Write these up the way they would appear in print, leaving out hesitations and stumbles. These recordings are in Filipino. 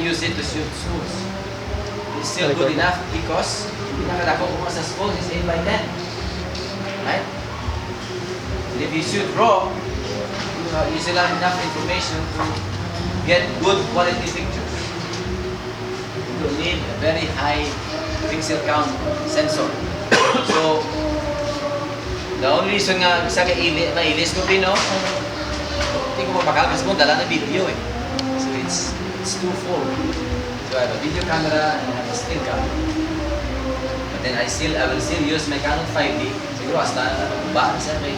use it to shoot schools. It's still good enough because pinakadako ko sa schools is 8 by 10. Right? And if you shoot raw, you still have enough information to get good quality pictures. You don't need a very high pixel count sensor. So, the only reason nga sa mailis ko din, no? Hindi ko mapakal kasi kung dala na video eh. So it's twofold. So I have a video camera and I have a still camera. But then I will still use my Canon 5D. Siguro hasta ba sir may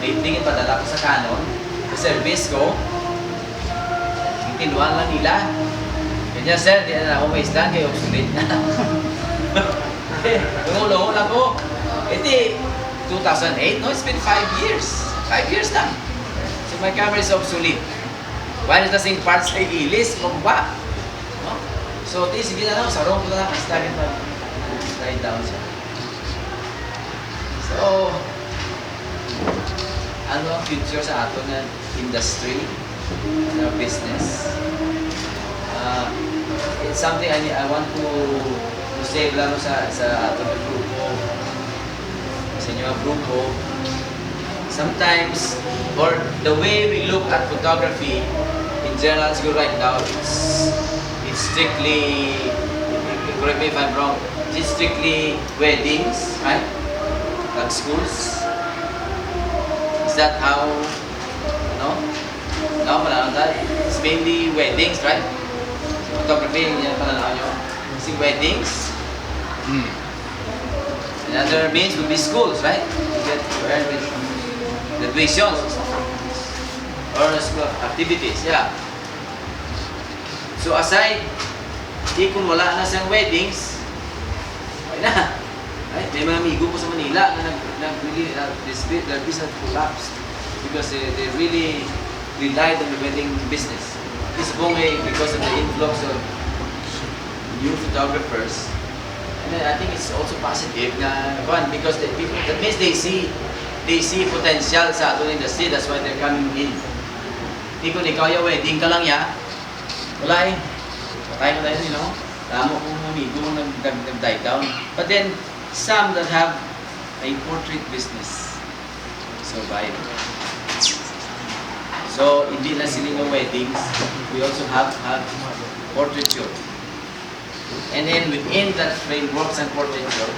tingin padala ko sa Canon. Sa service ko, tinuan lang nila. Ganyan sir, di na ako may stand kayo obsolete na. Lungo-lungo lang ko. Iti 2008, no? It's been 5 years. 5 years lang. So my camera is obsolete. While it's kasing parts ay ilis, kumba. No? So, sige na lang, sarong ko na lang. Slide down siya. So, ano ang future sa ato na industry, in our business? It's something I want to say lalo sa ato na grupo. Sa inyo ang grupo, sometimes, or the way we look at photography in general, siguro right now, it's strictly, correct me if I'm wrong, it's strictly weddings, right? Like schools. Is that how, no? No, pananaw tayo. It's mainly weddings, right? Photography, yan pananaw nyo. It's weddings. Another means would be schools, right? You get to earn with graduations or school activities, yeah. So aside, kung wala na siyang weddings, okay na. Right? May mga amigo ko sa Manila na really, their business collapsed because they really relied on the wedding business. This bongay because of the influx of new photographers. And I think it's also positive na because the people, that means they see potential sa ating industry. That's why they're coming in. Hindi kung ikaw yung wedding ka lang ya, wala eh. Patay mo tayo, you know. Tamo kong amigo nag-die down. But then, some that have a portrait business survive. So, hindi na sila ng weddings. We also have portraiture. And then within that frameworks and portraiture,